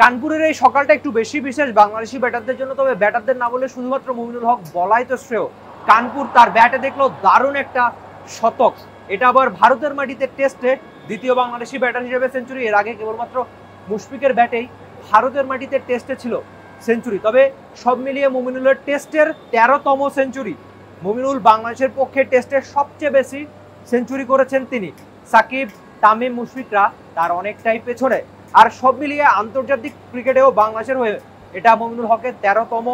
কানপুরের এই সকালটা একটু বেশি বিশেষ বাংলাদেশি ব্যাটারদের জন্য, তবে ব্যাটারদের না বলে শুধুমাত্র মুমিনুল হক বলাই তো শ্রেয়। কানপুর তার ব্যাটে দেখলো দারুণ একটা শতক, এটা আবার ভারতের মাটিতে টেস্টে দ্বিতীয় বাংলাদেশি ব্যাটার হিসেবে সেঞ্চুরি। এর আগে কেবলমাত্র মুশফিকের ব্যাটেই ভারতের মাটিতে টেস্টে ছিল সেঞ্চুরি। তবে সব মিলিয়ে মুমিনুলের টেস্টের 13তম সেঞ্চুরি। মুমিনুল বাংলাদেশের পক্ষে টেস্টে সবচেয়ে বেশি সেঞ্চুরি করেছেন তিনি। সাকিব, তামিম, মুশফিকরা তার অনেকটাই পেছনে। আর সব মিলিয়ে আন্তর্জাতিক ক্রিকেটেও বাংলাদেশের হয়ে এটা মুমিনুল হকের 13তম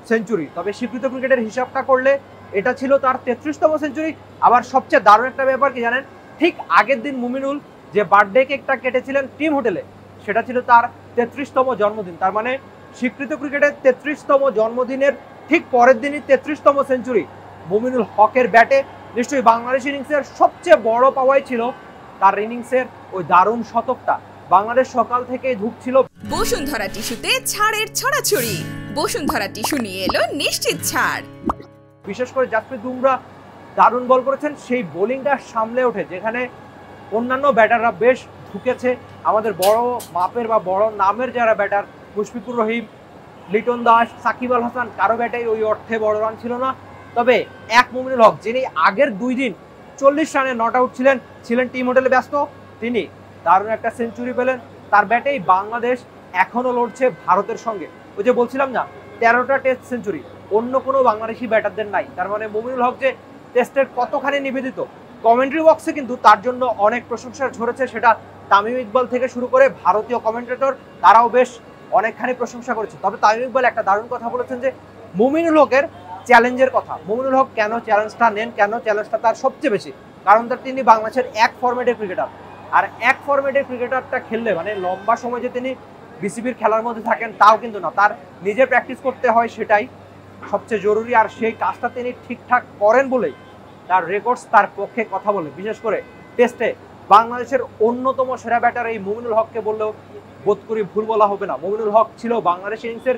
সেঞ্চুরি। তবে স্বীকৃত ক্রিকেটের হিসাবটা করলে এটা ছিল তার 33তম সেঞ্চুরি। আবার সবচেয়ে দারুণ একটা ব্যাপার কি জানেন, ঠিক আগের দিন মুমিনুল যে বার্থডে কেকটা কেটেছিলেন টিম হোটেলে, সেটা ছিল তার 33তম জন্মদিন। তার মানে স্বীকৃত ক্রিকেটের 33তম জন্মদিনের ঠিক পরের দিনই 33তম সেঞ্চুরি মুমিনুল হকের ব্যাটে। নিশ্চয়ই বাংলাদেশ ইনিংসের সবচেয়ে বড় পাওয়াই ছিল তার ইনিংসের ওই দারুণ শতকটা। বাংলাদেশ সকাল থেকেই ধুঁকছিল। বসুন্ধরা টিস্যুতে ছাড়ের ছড়াছড়ি। বসুন্ধরা টিস্যু নিয়ে এলো নিশ্চিত ছাড়। বিশেষ করে জাসপ্রীত বুমরা দারুণ বল করেছেন, সেই বোলিংটা সামলে ওঠে যেখানে অন্যান্য ব্যাটাররা বেশ ঢুকেছে। আমাদের বড় মাপের বা বড় নামের যারা ব্যাটার, মুশফিকুর রহিম, লিটন দাস, সাকিব আল হাসান, কারো ব্যাটাই ওই অর্থে বড় রান ছিল না। তবে এক মুমিনুল হক, যিনি আগের 2 দিন 40 রানে নট আউট ছিলেন টিম হোটেলে ব্যস্ত, তিনি দারুণ একটা সেঞ্চুরি পেলেন। তার ব্যাটেই বাংলাদেশ এখনো লড়ছে ভারতের সঙ্গে। ওই যে বলছিলাম না, 13টা টেস্ট সেঞ্চুরি অন্য কোনো বাংলাদেশি ব্যাটারদের নাই। তার মানে মুমিনুল হক যে টেস্টের কতখানি নিবেদিত, কমেন্ট্রি বক্সে কিন্তু তার জন্য অনেক প্রশংসা ঝরেছে। সেটা তামিম ইকবাল থেকে শুরু করে ভারতীয় কমেন্টেটর, তারাও বেশ অনেকখানি প্রশংসা করেছে। তবে তামিম ইকবাল একটা দারুণ কথা বলেছেন যে মুমিনুল হকের চ্যালেঞ্জের কথা। মুমিনুল হক কেন চ্যালেঞ্জটা নেন, কেন চ্যালেঞ্জটা তার সবচেয়ে বেশি, কারণ তিনি বাংলাদেশের এক ফরম্যাটের ক্রিকেটার। আর এক ফরম্যাটের ক্রিকেটারটা খেললে মানে লম্বা সময় যে তিনি বিসিবির খেলার মধ্যে থাকেন তাও কিন্তু না, তার নিজে প্র্যাকটিস করতে হয়, সেটাই সবচেয়ে জরুরি। আর সেই কাজটা তিনি ঠিকঠাক করেন বলেই তার রেকর্ডস তার পক্ষে কথা বলে। বিশেষ করে টেস্টে বাংলাদেশের অন্যতম সেরা ব্যাটার এই মুমিনুল হককে বললেও বোধ করি ভুল বলা হবে না। মুমিনুল হক ছিল বাংলাদেশ ইনিংসের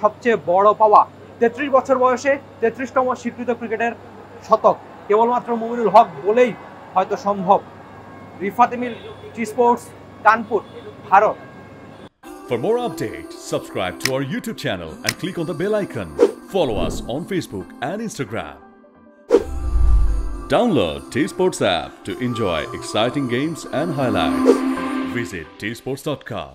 সবচেয়ে বড় পাওয়া। 33 বছর বয়সে 33তম স্বীকৃত ক্রিকেটের শতক কেবলমাত্র মুমিনুল হক বলেই হয়তো সম্ভব। Rifat Emil, T sports, Kanpur, Bharat. For more updates, subscribe to our YouTube channel and click on the bell icon. Follow us on Facebook and Instagram. Download T Sports app to enjoy exciting games and highlights. Visit tsports.com.